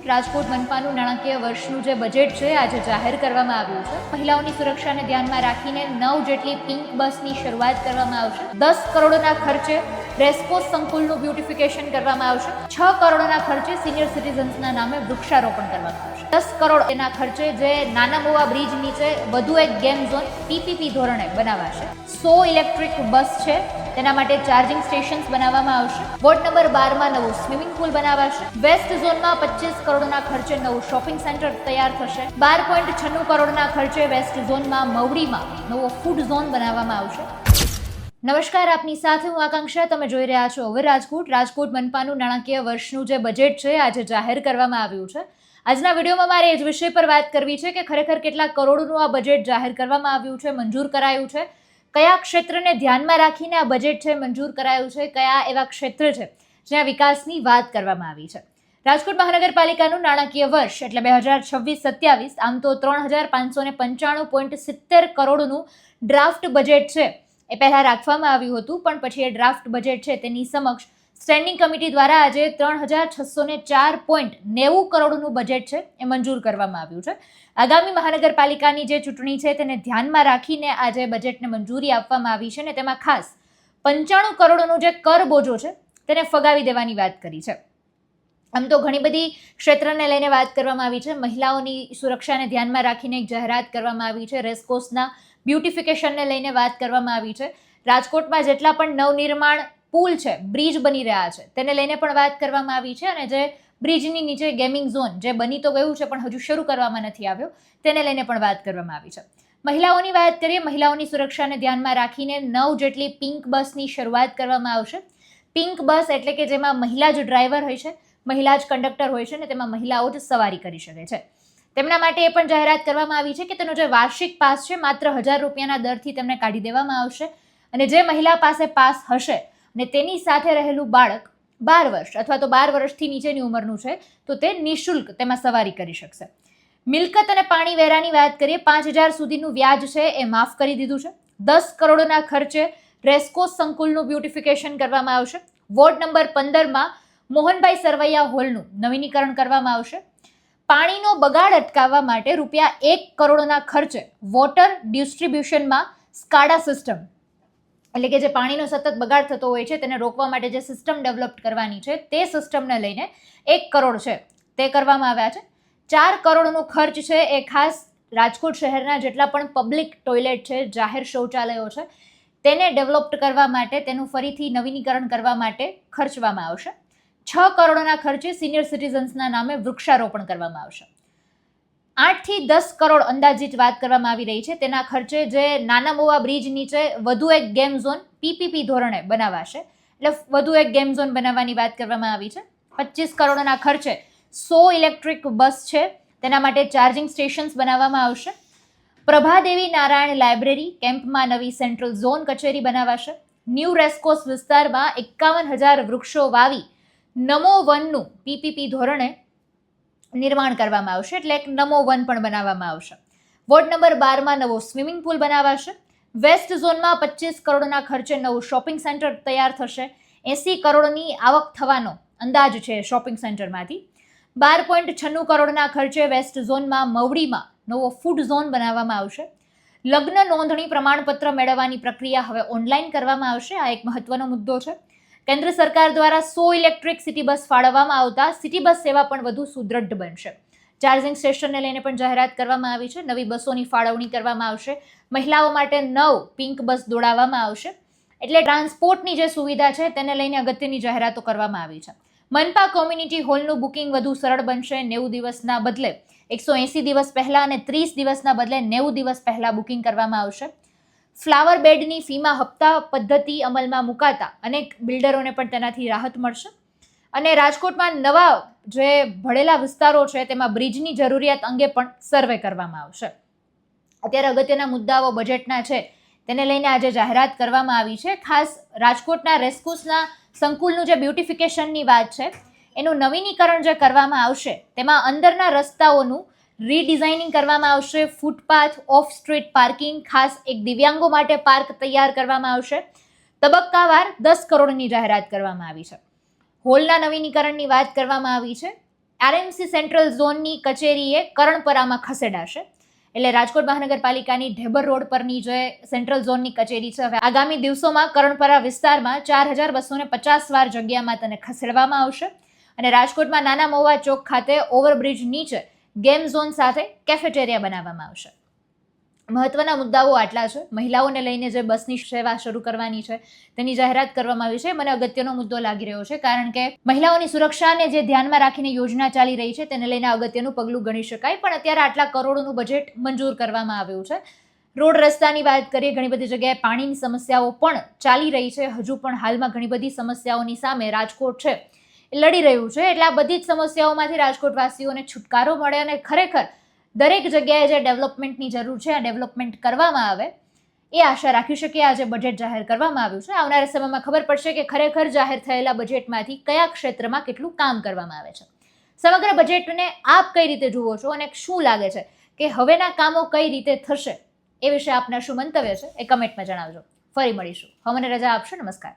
રાજકોટ મનપાનું નાણાકીય વર્ષનું જે બજેટ છે આજે જાહેર કરવામાં આવ્યું છે. મહિલાઓની સુરક્ષાને ધ્યાનમાં રાખીને 9 જેટલી પિંક બસની શરૂઆત કરવામાં આવશે. 10 કરોડના ખર્ચે રેસકોર્સ સંકુલનું બ્યુટિફિકેશન કરવામાં આવશે. 6 કરોડના ખર્ચે સિનિયર સિટીઝન્સના નામે વૃક્ષારોપણ કરવામાં આવશે. 10 કરોડ એના ખર્ચે જે નાના મોવા બ્રિજ નીચે વધુ એક ગેમ ઝોન પીપીપી ધોરણે બનાવાશે. 100 ઇલેક્ટ્રિક બસ છે તેના માટે ચાર્જિંગ સ્ટેશન્સ બનાવવામાં આવશે. વોર્ડ નંબર 12 માં નવું સ્વિમિંગ પુલ બનાવાશે. વેસ્ટ ઝોનમાં 25 કરોડના ખર્ચે નવું શોપિંગ સેન્ટર તૈયાર થશે. 12.96 કરોડના ખર્ચે વેસ્ટ ઝોનમાં મવડીમાં નવો ફૂડ ઝોન બનાવવામાં આવશે. નમસ્કાર, આપની સાથે હું આકાંક્ષા. તમે જોઈ રહ્યા છો હવે રાજકોટ મનપાનું નાણાકીય વર્ષનું જે બજેટ છે આજે જાહેર કરવામાં આવ્યું છે. આજના વિડીયોમાં મારે એ જ વિષય પર વાત કરવી છે કે ખરેખર કેટલા કરોડનું આ બજેટ જાહેર કરવામાં આવ્યું છે, મંજૂર કરાયું છે, કયા ક્ષેત્રને ધ્યાનમાં રાખીને આ બજેટ છે મંજૂર કરાયું છે, કયા એવા ક્ષેત્ર છે જ્યાં વિકાસની વાત કરવામાં આવી છે. રાજકોટ મહાનગરપાલિકાનું નાણાકીય વર્ષ એટલે 2026-27 આમ તો 3595.70 કરોડનું ડ્રાફ્ટ બજેટ છે એ પહેલા રાખવામાં આવ્યું હતું, પણ પછી એ ડ્રાફ્ટ બજેટ છે તેની સમક્ષ સ્ટેન્ડિંગ કમિટી દ્વારા આજે 3604.90 કરોડનું બજેટ છે એ મંજૂર કરવામાં આવ્યું છે. આગામી મહાનગરપાલિકાની જે ચૂંટણી છે તેને ધ્યાનમાં રાખીને આજે બજેટને મંજૂરી આપવામાં આવી છે અને તેમાં ખાસ 95 કરોડનો જે કર બોજો છે તેને ફગાવી દેવાની વાત કરી છે. આમ તો ઘણી બધી ક્ષેત્રને લઈને વાત કરવામાં આવી છે. મહિલાઓની સુરક્ષાને ધ્યાનમાં રાખીને એક જાહેરાત કરવામાં આવી છે. રેસકોર્સના બ્યુટિફિકેશનને લઈને વાત કરવામાં આવી છે. રાજકોટમાં જેટલા પણ નવનિર્માણ પુલ છે, બ્રિજ બની રહ્યા છે તેને લઈને પણ વાત કરવામાં આવી છે અને જે બ્રિજની નીચે ગેમિંગ ઝોન જે બની તો ગયું છે પણ હજુ શરૂ કરવામાં નથી આવ્યો તેને લઈને પણ વાત કરવામાં આવી છે. મહિલાઓની વાત કરીએ, મહિલાઓની સુરક્ષાને ધ્યાનમાં રાખીને 9 જેટલી પિંક બસની શરૂઆત કરવામાં આવશે. પિંક બસ એટલે કે જેમાં મહિલા જ ડ્રાઈવર હોય છે, મહિલા જ કંડક્ટર હોય છે અને તેમાં મહિલાઓ જ સવારી કરી શકે છે. તેમના માટે એ પણ જાહેરાત કરવામાં આવી છે કે તેનો જે વાર્ષિક પાસ છે માત્ર 1000 રૂપિયાના દરથી તેમને કાઢી દેવામાં આવશે અને જે મહિલા પાસે પાસ હશે અને તેની સાથે રહેલું બાળક 12 વર્ષ અથવા તો 12 વર્ષથી નીચેની ઉંમરનું છે તો તે નિઃશુલ્ક તેમાં સવારી કરી શકશે. મિલકત અને પાણી વેરાની વાત કરીએ, 5000 સુધીનું વ્યાજ છે એ માફ કરી દીધું છે. 10 કરોડના ખર્ચે રેસકોર્સ સંકુલનું બ્યુટિફિકેશન કરવામાં આવશે. વોર્ડ નંબર 15 માં મોહનભાઈ સરવૈયા હોલનું નવીનીકરણ કરવામાં આવશે. પાણીનો બગાડ અટકાવવા માટે રૂપિયા 1 કરોડના ખર્ચે વોટર ડિસ્ટ્રીબ્યુશનમાં સ્કાડા સિસ્ટમ એટલે કે જે પાણીનો સતત બગાડ થતો હોય છે તેને રોકવા માટે જે સિસ્ટમ ડેવલપ કરવાની છે તે સિસ્ટમને લઈને 1 કરોડ છે તે કરવામાં આવ્યા છે. 4 કરોડનો ખર્ચ છે એ ખાસ રાજકોટ શહેરના જેટલા પણ પબ્લિક ટોયલેટ છે, જાહેર શૌચાલયો છે તેને ડેવલપ કરવા માટે, તેનું ફરીથી નવીનીકરણ કરવા માટે ખર્ચવામાં આવશે. 6 કરોડના ખર્ચે સિનિયર સિટીઝન્સના નામે વૃક્ષારોપણ કરવામાં આવશે. 8 થી 10 કરોડ અંદાજિત વાત કરવામાં આવી રહી છે. તેના ખર્ચે જે નાના મોવા બ્રિજ નીચે વધુ એક ગેમ ઝોન પીપીપી ધોરણે બનાવાશે એટલે વધુ એક ગેમ ઝોન બનાવવાની વાત કરવામાં આવી છે. 25 કરોડના ખર્ચે 100 ઇલેક્ટ્રિક બસ છે તેના માટે ચાર્જિંગ સ્ટેશન્સ બનાવવામાં આવશે. પ્રભાદેવી નારાયણ લાઇબ્રેરી કેમ્પમાં નવી સેન્ટ્રલ ઝોન કચેરી બનાવાશે. ન્યૂ રેસકોર્સ વિસ્તારમાં 51,000 વૃક્ષો વાવી નમો વનનું પીપીપી ધોરણે નિર્માણ કરવામાં આવશે એટલે એક નમો વન પણ બનાવવામાં આવશે. વોર્ડ નંબર 12 માં નવો સ્વિમિંગ પુલ બનાવાશે. વેસ્ટ ઝોનમાં 25 કરોડના ખર્ચે નવું શોપિંગ સેન્ટર તૈયાર થશે. 80 કરોડની આવક થવાનો અંદાજ છે શોપિંગ સેન્ટરમાંથી. 12.96 કરોડના ખર્ચે વેસ્ટ ઝોનમાં મવડીમાં નવો ફૂડ ઝોન બનાવવામાં આવશે. લગ્ન નોંધણી પ્રમાણપત્ર મેળવવાની પ્રક્રિયા હવે ઓનલાઈન કરવામાં આવશે. આ એક મહત્વનો મુદ્દો છે. કેન્દ્ર સરકાર દ્વારા 100 ઇલેક્ટ્રિક સિટી બસ ફાળવવામાં આવતા સિટી બસ સેવા પણ વધુ સુદૃઢ બનશે. ચાર્જિંગ સ્ટેશનને લઈને પણ જાહેરાત કરવામાં આવી છે. નવી બસોની ફાળવણી કરવામાં આવશે. મહિલાઓ માટે 9 પિંક બસ દોડાવવામાં આવશે એટલે ટ્રાન્સપોર્ટની જે સુવિધા છે તેને લઈને અગત્યની જાહેરાતો કરવામાં આવી છે. મનપા કોમ્યુનિટી હોલનું બુકિંગ વધુ સરળ બનશે. 90 દિવસના બદલે 180 દિવસ પહેલા અને 30 દિવસના બદલે 90 દિવસ પહેલા બુકિંગ કરવામાં આવશે. ફ્લાવર બેડની ફીમાં હપ્તા પદ્ધતિ અમલમાં મુકાતા અનેક બિલ્ડરોને પણ તેનાથી રાહત મળશે અને રાજકોટમાં નવા જે ભળેલા વિસ્તારો છે તેમાં બ્રિજની જરૂરિયાત અંગે પણ સર્વે કરવામાં આવશે. અત્યારે અગત્યના મુદ્દાઓ બજેટના છે તેને લઈને આજે જાહેરાત કરવામાં આવી છે. ખાસ રાજકોટના રેસકોર્સના સંકુલનું જે બ્યુટિફિકેશનની વાત છે એનું નવીનીકરણ જે કરવામાં આવશે તેમાં અંદરના રસ્તાઓનું રીડિઝાઇનિંગ કરવામાં આવશે. ફૂટપાથ, ઓફ સ્ટ્રીટ પાર્કિંગ, ખાસ એક દિવ્યાંગો માટે પાર્ક તૈયાર કરવામાં આવશે. તબક્કાવાર 10 કરોડની જાહેરાત કરવામાં આવી છે. હોલના નવીનીકરણની વાત કરવામાં આવી છે. આરએમસી સેન્ટ્રલ ઝોનની કચેરી એ કરણપરામાં ખસેડાશે. એટલે રાજકોટ મહાનગરપાલિકાની ઢેબર રોડ પરની જે સેન્ટ્રલ ઝોનની કચેરી છે હવે આગામી દિવસોમાં કરણપરા વિસ્તારમાં 4250 વાર જગ્યામાં તેને ખસેડવામાં આવશે અને રાજકોટમાં નાના મહુવા ચોક ખાતે ઓવરબ્રિજ નીચે ગેમ ઝોન સાથે કેફેટેરિયા બનાવવામાં આવશે. મહત્વના મુદ્દાઓ આટલા છે. મહિલાઓને લઈને જે બસની સેવા શરૂ કરવાની છે તેની જાહેરાત કરવામાં આવી છે. મને અગત્યનો મુદ્દો લાગી રહ્યો છે કારણ કે મહિલાઓની સુરક્ષાને જે ધ્યાનમાં રાખીને યોજના ચાલી રહી છે તેને લઈને અગત્યનું પગલું ગણી શકાય. પણ અત્યારે આટલા કરોડોનું બજેટ મંજૂર કરવામાં આવ્યું છે. રોડ રસ્તાની વાત કરીએ, ઘણી બધી જગ્યાએ પાણીની સમસ્યાઓ પણ ચાલી રહી છે. હજુ પણ હાલમાં ઘણી બધી સમસ્યાઓની સામે રાજકોટ છે એ લડી રહ્યું છે. એટલે આ બધી જ સમસ્યાઓમાંથી રાજકોટવાસીઓને છુટકારો મળે અને ખરેખર દરેક જગ્યાએ જે ડેવલપમેન્ટની જરૂર છે આ ડેવલપમેન્ટ કરવામાં આવે એ આશા રાખી શકીએ. આજે બજેટ જાહેર કરવામાં આવ્યું છે. આવનારા સમયમાં ખબર પડશે કે ખરેખર જાહેર થયેલા બજેટમાંથી કયા ક્ષેત્રમાં કેટલું કામ કરવામાં આવે છે. સમગ્ર બજેટને આપ કઈ રીતે જુઓ છો અને શું લાગે છે કે હવેના કામો કઈ રીતે થશે એ વિશે આપના શું મંતવ્ય છે એ કમેન્ટમાં જણાવજો. ફરી મળીશું. હવે મને રજા આપશો. નમસ્કાર.